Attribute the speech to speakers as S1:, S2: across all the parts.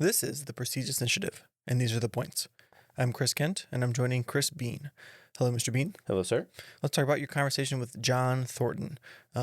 S1: This is the Prestigious Initiative, and these are the points. I'm Chris Kent, and I'm joining Chris Bean. Hello, Mr. Bean.
S2: Hello, sir.
S1: Let's talk about your conversation with John Thornton.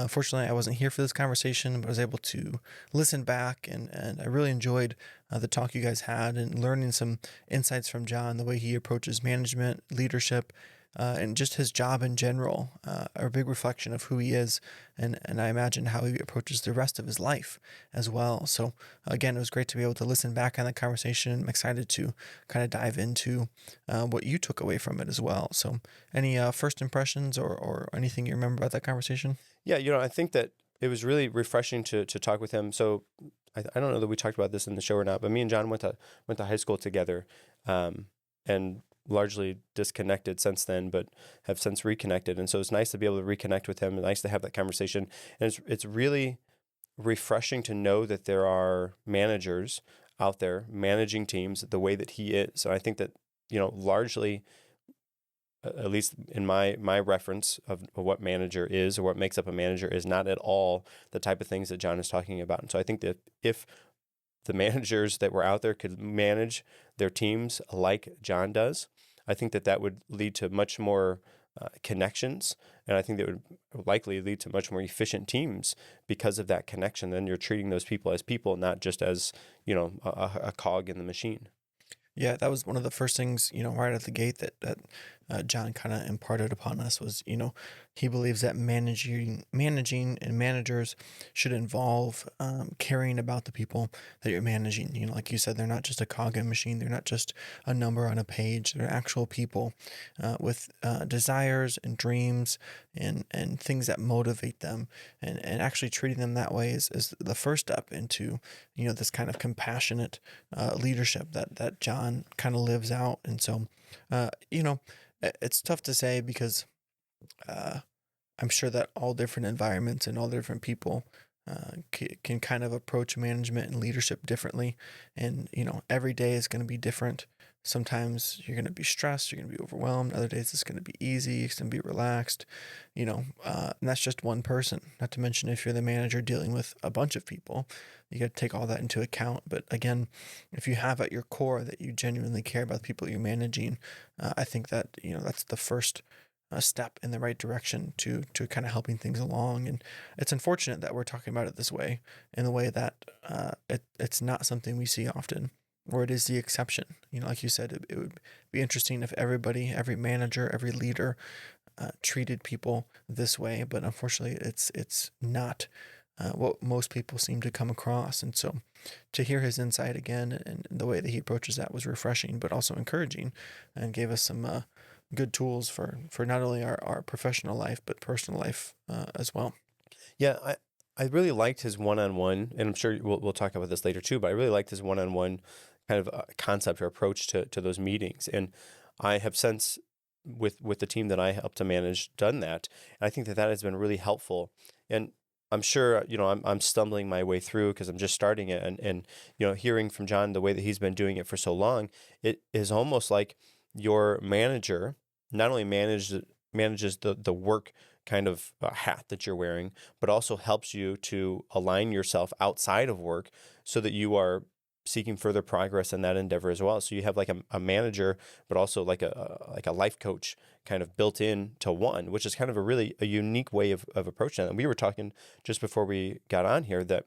S1: Fortunately, I wasn't here for this conversation, but I was able to listen back, and I really enjoyed the talk you guys had and learning some insights from John, the way he approaches management, leadership, and just his job in general, are a big reflection of who he is, and I imagine how he approaches the rest of his life as well. So again, it was great to be able to listen back on the conversation. I'm excited to kind of dive into what you took away from it as well. So any first impressions or anything you remember about that conversation?
S2: Yeah, I think that it was really refreshing to talk with him. So I don't know that we talked about this in the show or not, but me and John went to high school together, and largely disconnected since then, but have since reconnected. And so it's nice to be able to reconnect with him. It's nice to have that conversation. And it's really refreshing to know that there are managers out there managing teams the way that he is. So I think that, largely, at least in my reference of what manager is or what makes up a manager is not at all the type of things that John is talking about. And so I think that if the managers that were out there could manage their teams like John does, I think that would lead to much more connections, and I think that would likely lead to much more efficient teams because of that connection. Then you're treating those people as people, not just as, a cog in the machine.
S1: Yeah, that was one of the first things, right at the gate that John kind of imparted upon us was, he believes that managing and managers should involve caring about the people that you're managing. Like you said, they're not just a cog in a machine. They're not just a number on a page. They're actual people with desires and dreams and things that motivate them. And actually treating them that way is the first step into, this kind of compassionate leadership that John kind of lives out. And so, it's tough to say because I'm sure that all different environments and all different people can kind of approach management and leadership differently. And, every day is going to be different. Sometimes you're going to be stressed, you're going to be overwhelmed. Other days it's going to be easy, it's going to be relaxed, and that's just one person. Not to mention if you're the manager dealing with a bunch of people, you got to take all that into account. But again, if you have at your core that you genuinely care about the people you're managing, I think that, that's the first step in the right direction to kind of helping things along. And it's unfortunate that we're talking about it this way, in the way that it's not something we see often, or it is the exception. Like you said, it would be interesting if everybody, every manager, every leader treated people this way, but unfortunately it's not what most people seem to come across. And so to hear his insight again and the way that he approaches that was refreshing, but also encouraging, and gave us some good tools for not only our professional life, but personal life as well.
S2: Yeah, I really liked his one-on-one, and I'm sure we'll talk about this later too, but I really liked his one-on-one kind of concept or approach to those meetings. And I have since, with the team that I helped to manage, done that. And I think that has been really helpful. And I'm sure, I'm stumbling my way through because I'm just starting it. And hearing from John the way that he's been doing it for so long, it is almost like your manager not only manages the work kind of hat that you're wearing, but also helps you to align yourself outside of work so that you are seeking further progress in that endeavor as well. So you have like a manager, but also like a life coach kind of built in to one, which is kind of a unique way of approaching it. And we were talking just before we got on here that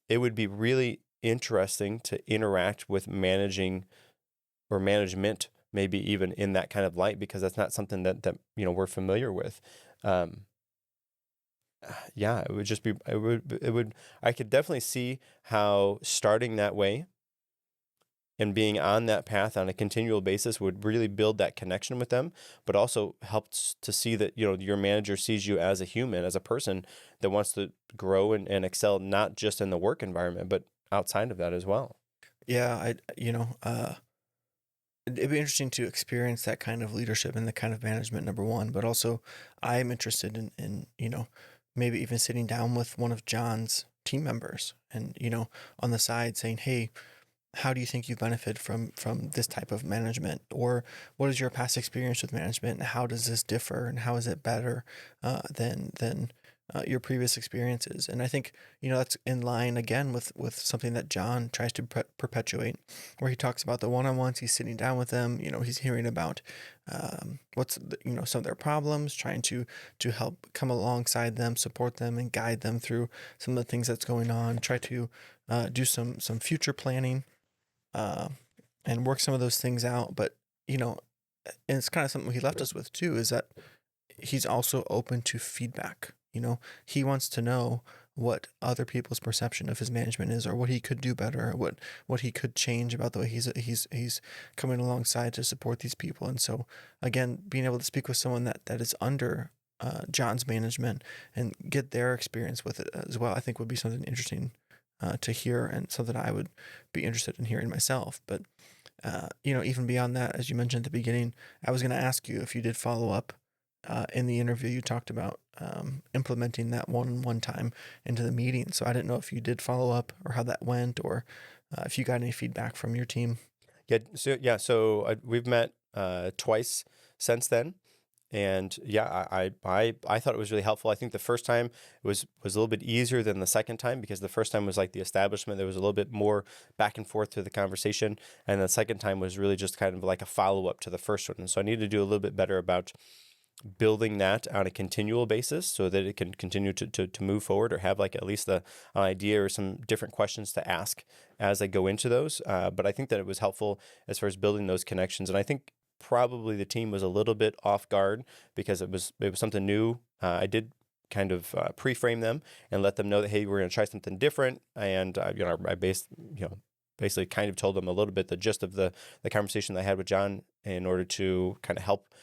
S2: it would be really interesting to interact with managing or management, maybe even in that kind of light, because that's not something that we're familiar with. Yeah, it would just be, I could definitely see how starting that way and being on that path on a continual basis would really build that connection with them, but also helps to see that, your manager sees you as a human, as a person that wants to grow and excel, not just in the work environment, but outside of that as well.
S1: Yeah, it'd be interesting to experience that kind of leadership and the kind of management, number one, but also I'm interested in maybe even sitting down with one of John's team members and, on the side saying, hey, how do you think you benefit from this type of management? Or what is your past experience with management and how does this differ and how is it better than your previous experiences. And I think, that's in line again with something that John tries to perpetuate, where he talks about the one-on-ones. He's sitting down with them, he's hearing about some of their problems, trying to help come alongside them, support them, and guide them through some of the things that's going on, try to do some future planning, uh, and work some of those things out. But, and it's kind of something he left us with too, is that he's also open to feedback. He wants to know what other people's perception of his management is, or what he could do better, or what he could change about the way he's coming alongside to support these people. And so, again, being able to speak with someone that is under John's management and get their experience with it as well, I think would be something interesting to hear, and something I would be interested in hearing myself. But even beyond that, as you mentioned at the beginning, I was going to ask you if you did follow up. In the interview, you talked about implementing that one time into the meeting. So I didn't know if you did follow up, or how that went, or if you got any feedback from your team.
S2: So we've met twice since then, and I thought it was really helpful. I think the first time was a little bit easier than the second time, because the first time was like the establishment. There was a little bit more back and forth through the conversation, and the second time was really just kind of like a follow up to the first one. And so I need to do a little bit better about building that on a continual basis, so that it can continue to move forward, or have like at least an idea or some different questions to ask as I go into those. But I think that it was helpful as far as building those connections. And I think probably the team was a little bit off guard, because it was something new. I did kind of pre-frame them and let them know that, hey, we're going to try something different. And I basically kind of told them a little bit the gist of the conversation that I had with John, in order to kind of help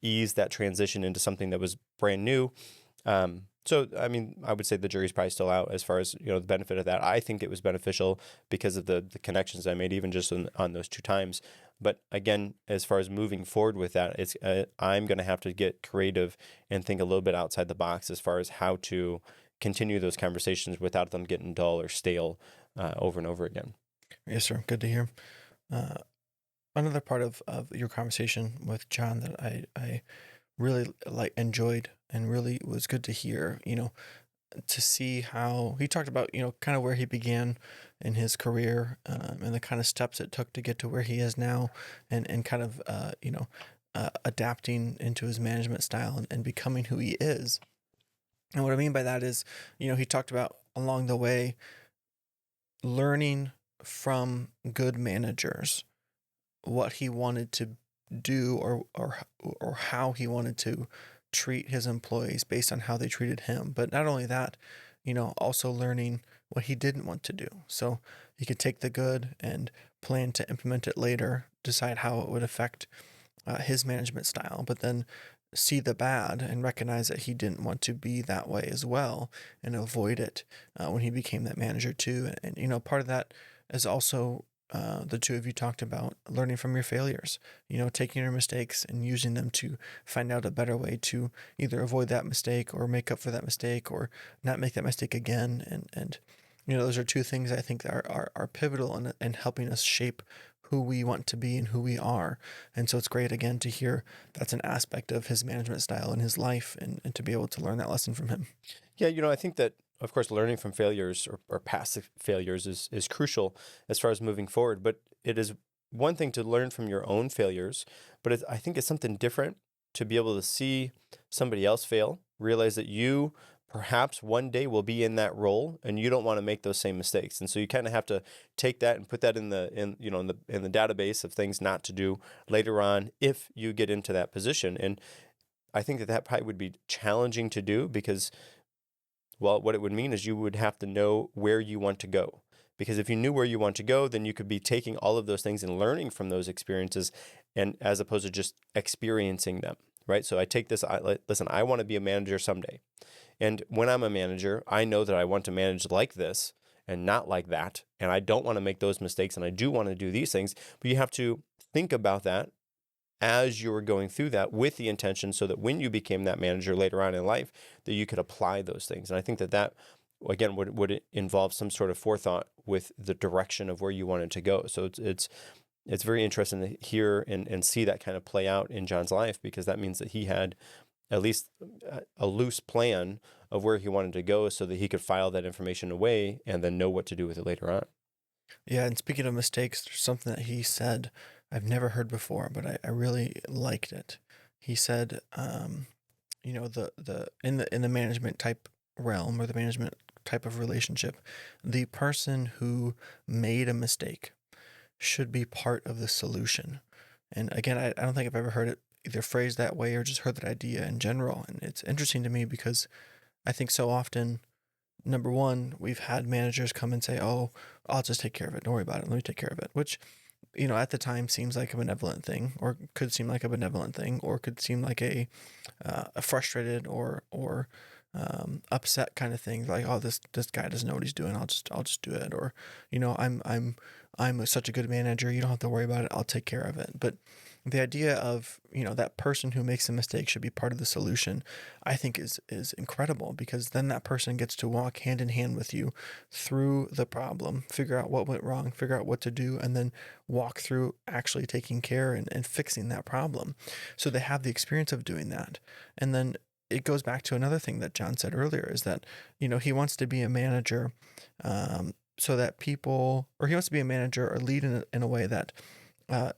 S2: ease that transition into something that was brand new. So, I mean, I would say the jury's probably still out as far as, the benefit of that. I think it was beneficial because of the connections I made, even just on those two times. But again, as far as moving forward with that, it's I'm going to have to get creative and think a little bit outside the box as far as how to continue those conversations without them getting dull or stale over and over again.
S1: Yes, sir. Good to hear. Another part of your conversation with John that I really enjoyed, and really was good to hear, to see how he talked about, kind of where he began in his career, and the kind of steps it took to get to where he is now, and kind of, adapting into his management style, and becoming who he is. And what I mean by that is, he talked about along the way learning from good managers what he wanted to do, or how he wanted to treat his employees based on how they treated him. But not only that, also learning what he didn't want to do. So he could take the good and plan to implement it later, decide how it would affect his management style, but then see the bad and recognize that he didn't want to be that way as well, and avoid it when he became that manager too. And part of that is also the two of you talked about learning from your failures, taking your mistakes and using them to find out a better way to either avoid that mistake, or make up for that mistake, or not make that mistake again. And those are two things I think are pivotal in helping us shape who we want to be and who we are. And so it's great again to hear that's an aspect of his management style in his life, and to be able to learn that lesson from him.
S2: Yeah, I think that, of course, learning from failures, or past failures is crucial as far as moving forward. But it is one thing to learn from your own failures, but I think it's something different to be able to see somebody else fail, realize that you perhaps one day will be in that role, and you don't want to make those same mistakes. And so you kind of have to take that and put that in the database of things not to do later on if you get into that position. And I think that probably would be challenging to do, because, well, what it would mean is you would have to know where you want to go. Because if you knew where you want to go, then you could be taking all of those things and learning from those experiences, and as opposed to just experiencing them, right? So I take this, listen, I want to be a manager someday. And when I'm a manager, I know that I want to manage like this and not like that. And I don't want to make those mistakes, and I do want to do these things. But you have to think about that as you were going through that, with the intention, so that when you became that manager later on in life, that you could apply those things. And I think that again, would involve some sort of forethought with the direction of where you wanted to go. So it's very interesting to hear and see that kind of play out in John's life, because that means that he had at least a loose plan of where he wanted to go so that he could file that information away and then know what to do with it later on.
S1: Yeah, and speaking of mistakes, there's something that he said I've never heard before, but I really liked it. He said, in the management type realm or the management type of relationship, the person who made a mistake should be part of the solution. And again, I don't think I've ever heard it either phrased that way or just heard that idea in general. And it's interesting to me because I think so often, number one, we've had managers come and say, "Oh, I'll just take care of it. Don't worry about it. Let me take care of it." Which, at the time seems like a benevolent thing, or could seem like a benevolent thing, or could seem like a frustrated or upset kind of thing. Like, oh, this guy doesn't know what he's doing. I'll just do it. Or, I'm such a good manager. You don't have to worry about it. I'll take care of it. But the idea of that person who makes a mistake should be part of the solution, I think is incredible, because then that person gets to walk hand in hand with you through the problem, figure out what went wrong, figure out what to do, and then walk through actually taking care and fixing that problem. So they have the experience of doing that. And then it goes back to another thing that John said earlier, is that he wants to be a manager, so that people, or he wants to be a manager or lead in a way that uh,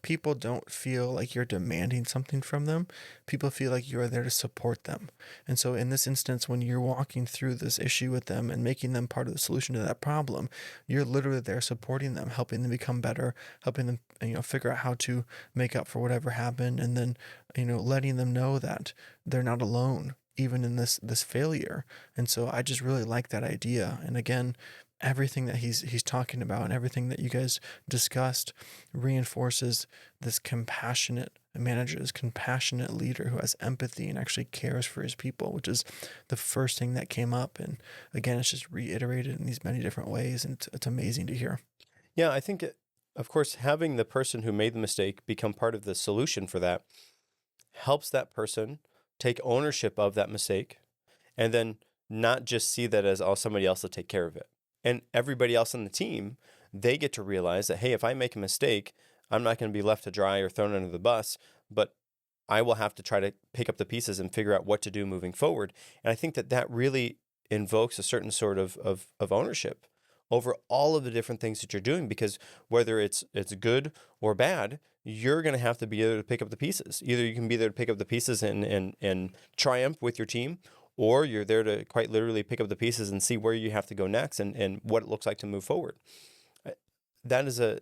S1: people don't feel like you're demanding something from them. People feel like you are there to support them. And so in this instance, when you're walking through this issue with them and making them part of the solution to that problem, you're literally there supporting them, helping them become better, helping them, figure out how to make up for whatever happened. And then, letting them know that they're not alone, even in this failure. And so I just really like that idea. And again, everything that he's talking about and everything that you guys discussed reinforces this compassionate manager, this compassionate leader who has empathy and actually cares for his people, which is the first thing that came up. And again, it's just reiterated in these many different ways, and it's amazing to hear.
S2: Yeah, I think, of course, having the person who made the mistake become part of the solution for that helps that person take ownership of that mistake, and then not just see that as, oh, somebody else will take care of it. And everybody else on the team, they get to realize that, hey, if I make a mistake, I'm not going to be left to dry or thrown under the bus, but I will have to try to pick up the pieces and figure out what to do moving forward. And I think that really invokes a certain sort of ownership over all of the different things that you're doing, because whether it's good or bad, you're going to have to be there to pick up the pieces. Either you can be there to pick up the pieces and triumph with your team, or you're there to quite literally pick up the pieces and see where you have to go next and what it looks like to move forward. That is a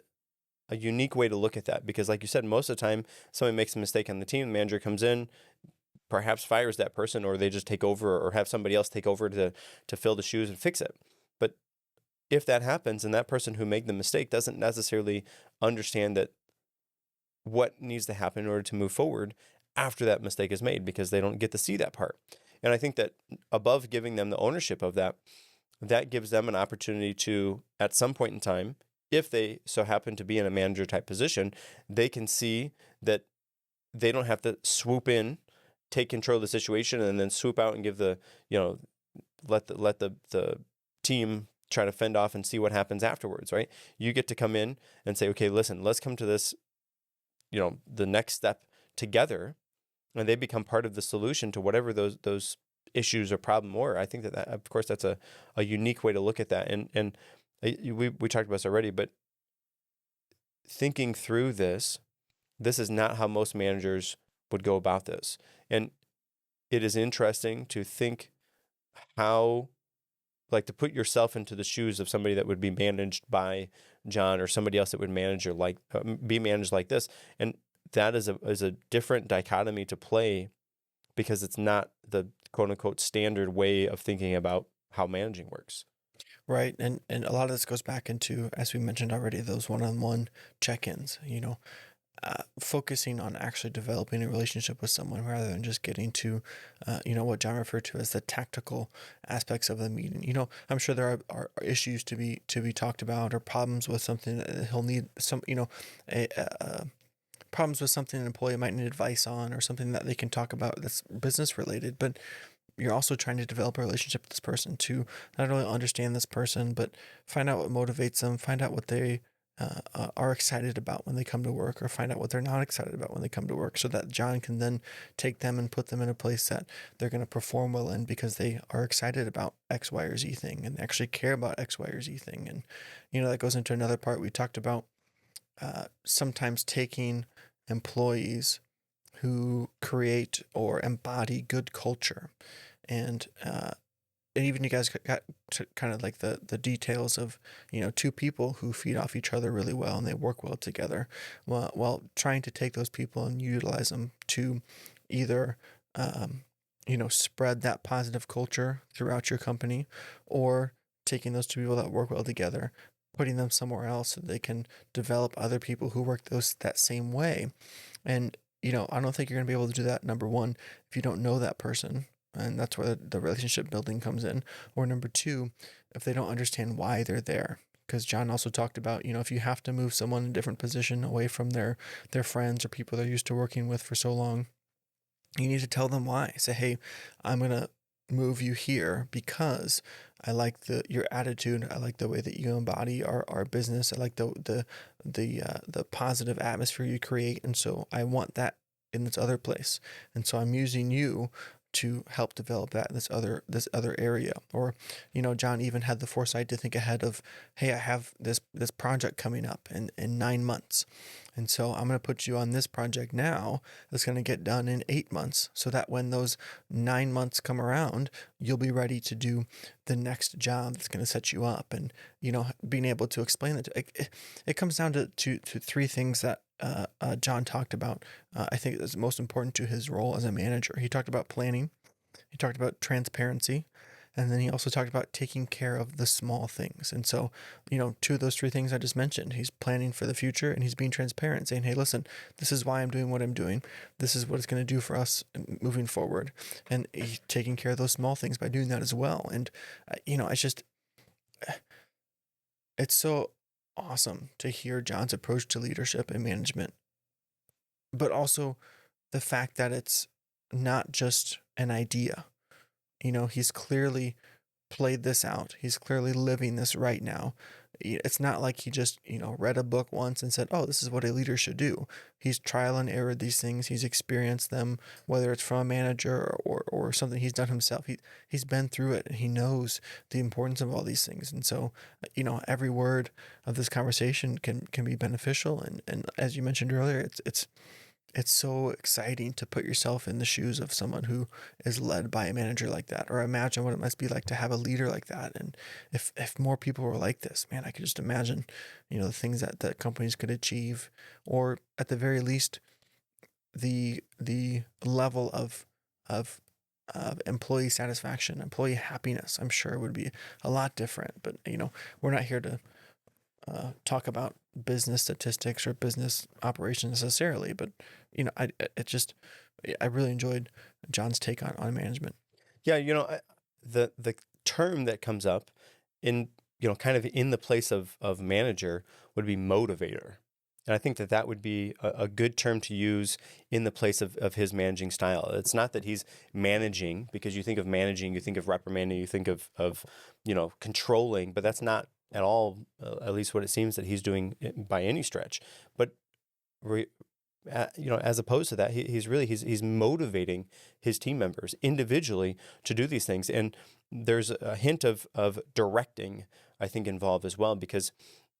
S2: unique way to look at that, because like you said, most of the time somebody makes a mistake on the team, the manager comes in, perhaps fires that person, or they just take over or have somebody else take over to fill the shoes and fix it. But if that happens and that person who made the mistake doesn't necessarily understand that what needs to happen in order to move forward after that mistake is made, because they don't get to see that part. And I think that above giving them the ownership of that, that gives them an opportunity to, at some point in time, if they so happen to be in a manager type position, they can see that they don't have to swoop in, take control of the situation, and then swoop out and give let the team try to fend off and see what happens afterwards, right? You get to come in and say, okay, listen, let's come to this, the next step together, and they become part of the solution to whatever those issues or problem were. I think that of course, that's a unique way to look at that. And we talked about this already, but thinking through this is not how most managers would go about this. And it is interesting to think how, like, to put yourself into the shoes of somebody that would be managed by John, or somebody else that would be managed like this. And that is a different dichotomy to play, because it's not the quote unquote standard way of thinking about how managing works.
S1: Right. And a lot of this goes back into, as we mentioned already, those one-on-one check-ins, focusing on actually developing a relationship with someone rather than just getting to, what John referred to as the tactical aspects of the meeting. I'm sure there are issues to be talked about, or problems with something that he'll need some, problems with something an employee might need advice on, or something that they can talk about that's business related. But you're also trying to develop a relationship with this person to not only understand this person, but find out what motivates them, find out what they are excited about when they come to work, or find out what they're not excited about when they come to work, so that John can then take them and put them in a place that they're going to perform well in because they are excited about X, Y, or Z thing and actually care about X, Y, or Z thing. And, that goes into another part we talked about, sometimes taking employees who create or embody good culture. And even you guys got to kind of like the details of two people who feed off each other really well and they work well together, while trying to take those people and utilize them to either spread that positive culture throughout your company, or taking those two people that work well together, putting them somewhere else so they can develop other people who work that same way. And I don't think you're going to be able to do that, number one, if you don't know that person, and that's where the relationship building comes in. Or number two, if they don't understand why they're there. Because John also talked about, if you have to move someone in a different position away from their friends or people they're used to working with for so long, you need to tell them why. Say, hey, I'm going to move you here because I like your attitude. I like the way that you embody our business. I like the positive atmosphere you create. And so I want that in this other place. And so I'm using you to help develop that in this other area. Or, John even had the foresight to think ahead of, hey, I have this project coming up in 9 months. And so I'm going to put you on this project now that's going to get done in 8 months, so that when those 9 months come around, you'll be ready to do the next job that's going to set you up. And, being able to explain that. It comes down to three things that John talked about. I think is most important to his role as a manager. He talked about planning, he talked about transparency, and then he also talked about taking care of the small things. And so, two of those three things I just mentioned, he's planning for the future and he's being transparent, saying, hey, listen, this is why I'm doing what I'm doing. This is what it's going to do for us moving forward. And he's taking care of those small things by doing that as well. And, it's just, it's so awesome to hear John's approach to leadership and management, but also the fact that it's not just an idea. He's clearly played this out. He's clearly living this right now. It's not like he just, read a book once and said, oh, this is what a leader should do. He's trial and error these things. He's experienced them, whether it's from a manager or something he's done himself. He's been through it and he knows the importance of all these things. And so, every word of this conversation can be beneficial. And as you mentioned earlier, it's so exciting to put yourself in the shoes of someone who is led by a manager like that, or imagine what it must be like to have a leader like that. And if more people were like this, man, I could just imagine, the things that companies could achieve, or at the very least, the level of employee satisfaction, employee happiness, I'm sure would be a lot different. But, we're not here to talk about business statistics or business operations necessarily, but I really enjoyed John's take on management.
S2: Yeah, the term that comes up in kind of in the place of manager would be motivator. And I think that would be a good term to use in the place of his managing style. It's not that he's managing, because you think of managing, you think of reprimanding, you think of controlling, but that's not at all, at least what it seems that he's doing by any stretch. But as opposed to that, he's motivating his team members individually to do these things. And there's a hint of directing, I think, involved as well, because,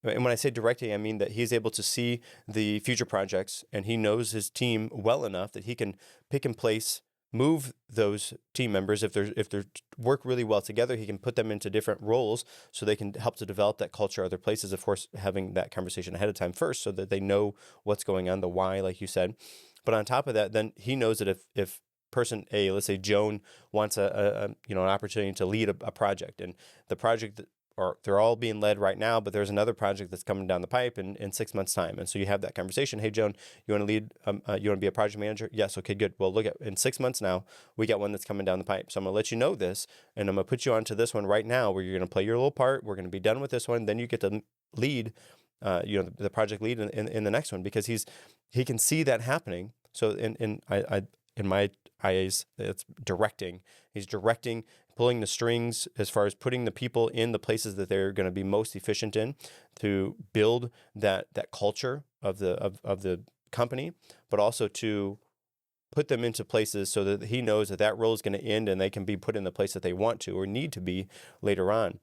S2: and when I say directing, I mean that he's able to see the future projects and he knows his team well enough that he can pick and place, move those team members. If they work really well together, he can put them into different roles so they can help to develop that culture other places. Of course, having that conversation ahead of time first so that they know what's going on, the why, like you said. But on top of that, then he knows that if person A, let's say Joan, wants an opportunity to lead a project, and the project, or they're all being led right now, but there's another project that's coming down the pipe in 6 months' time. And so you have that conversation. Hey, Joan, you want to lead? You want to be a project manager? Yes. Okay, good. Well, look, in 6 months now, we got one that's coming down the pipe. So I'm going to let you know this, and I'm going to put you onto this one right now where you're going to play your little part. We're going to be done with this one. Then you get to lead, the project lead in the next one, because he can see that happening. So in my eyes, it's directing. He's directing, pulling the strings as far as putting the people in the places that they're going to be most efficient in, to build that culture of the company, but also to put them into places so that he knows that that role is going to end and they can be put in the place that they want to or need to be later on,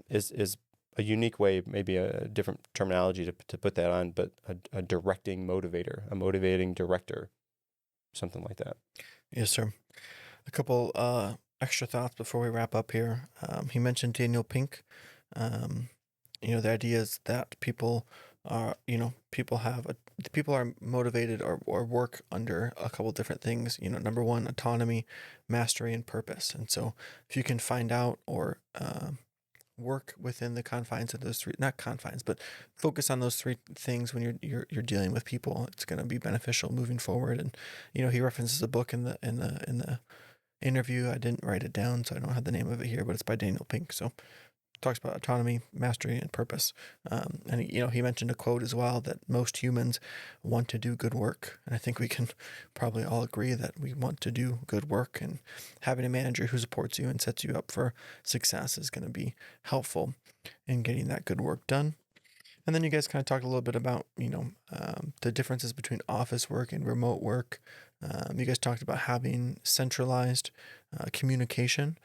S2: is a unique way, maybe a different terminology to put that on, but a directing motivator, a motivating director, something like that.
S1: Yes, sir. A couple extra thoughts before we wrap up here. He mentioned Daniel Pink. The idea is that people are, people are motivated or work under a couple different things. Number one, autonomy, mastery, and purpose. And so if you can find out or work within the confines of those three, not confines, but focus on those three things when you're dealing with people, it's going to be beneficial moving forward. And he references a book in the interview. I didn't write it down, so I don't have the name of it here, but it's by Daniel Pink. So talks about autonomy, mastery, and purpose. And he mentioned a quote as well, that most humans want to do good work. And I think we can probably all agree that we want to do good work, and having a manager who supports you and sets you up for success is going to be helpful in getting that good work done. And then you guys kind of talked a little bit about, the differences between office work and remote work. You guys talked about having centralized communication,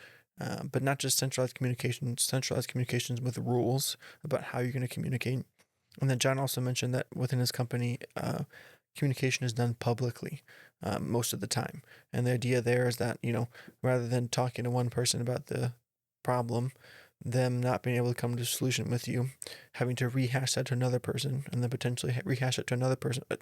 S1: but not just centralized communications with rules about how you're going to communicate. And then John also mentioned that within his company, communication is done publicly most of the time. And the idea there is that, rather than talking to one person about the problem, them not being able to come to a solution with you, having to rehash that to another person, and then potentially rehash it to another person, but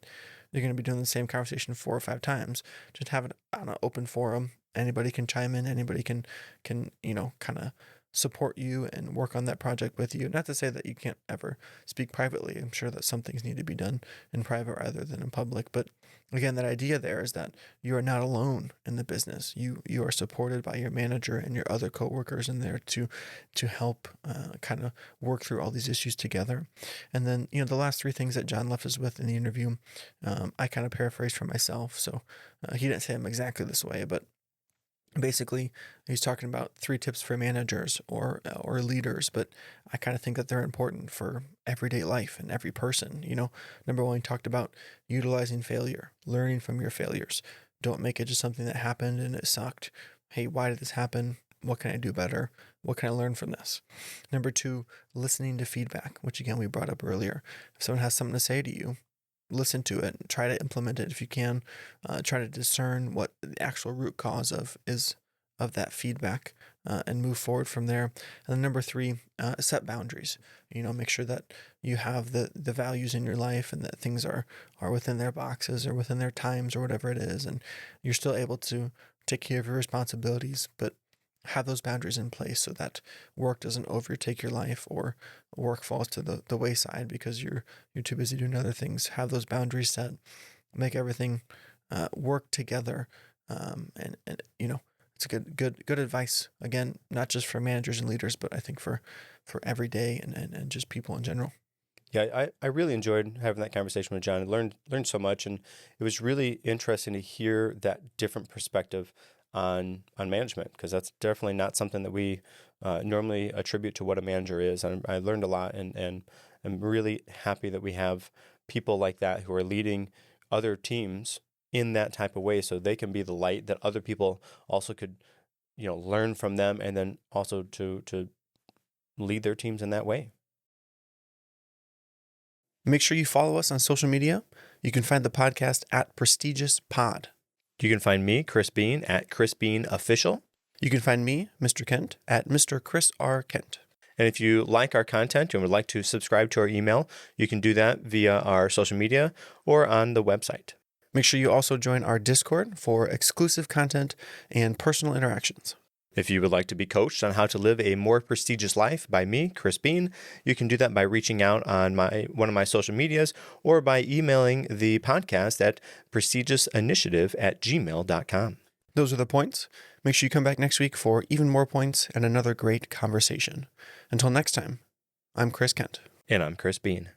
S1: you're going to be doing the same conversation 4 or 5 times. Just have it on an open forum. Anybody can chime in. Anybody can kind of support you and work on that project with you. Not to say that you can't ever speak privately. I'm sure that some things need to be done in private rather than in public. But again, that idea there is that you are not alone in the business. You are supported by your manager and your other coworkers in there to help kind of work through all these issues together. And then, the last 3 things that John left us with in the interview, I kind of paraphrased for myself. So he didn't say them exactly this way, but basically, he's talking about 3 tips for managers or leaders, but I kind of think that they're important for everyday life and every person. Number 1, he talked about utilizing failure, learning from your failures. Don't make it just something that happened and it sucked. Hey, why did this happen? What can I do better? What can I learn from this? Number 2, listening to feedback, which again we brought up earlier. If someone has something to say to you, listen to it, try to implement it if you can, try to discern what the actual root cause of that feedback, and move forward from there. And then number 3, set boundaries. Make sure that you have the values in your life and that things are within their boxes or within their times or whatever it is, and you're still able to take care of your responsibilities, but have those boundaries in place so that work doesn't overtake your life or work falls to the wayside because you're too busy doing other things. Have those boundaries set, make everything work together, and it's good advice. Again, not just for managers and leaders, but I think for every day and just people in general.
S2: Yeah, I really enjoyed having that conversation with John. I learned so much, and it was really interesting to hear that different perspective on management, because that's definitely not something that we normally attribute to what a manager is. And I learned a lot, and I'm really happy that we have people like that who are leading other teams in that type of way, so they can be the light that other people also could, learn from them, and then also to lead their teams in that way.
S1: Make sure you follow us on social media. You can find the podcast at Prestigious Pod.
S2: You can find me, Chris Bean, at Chris Bean Official.
S1: You can find me, Mr. Kent, at Mr. Chris R. Kent.
S2: And if you like our content and would like to subscribe to our email, you can do that via our social media or on the website.
S1: Make sure you also join our Discord for exclusive content and personal interactions.
S2: If you would like to be coached on how to live a more prestigious life by me, Chris Bean, you can do that by reaching out on one of my social medias or by emailing the podcast at prestigiousinitiative@gmail.com.
S1: Those are the points. Make sure you come back next week for even more points and another great conversation. Until next time, I'm Chris Kent.
S2: And I'm Chris Bean.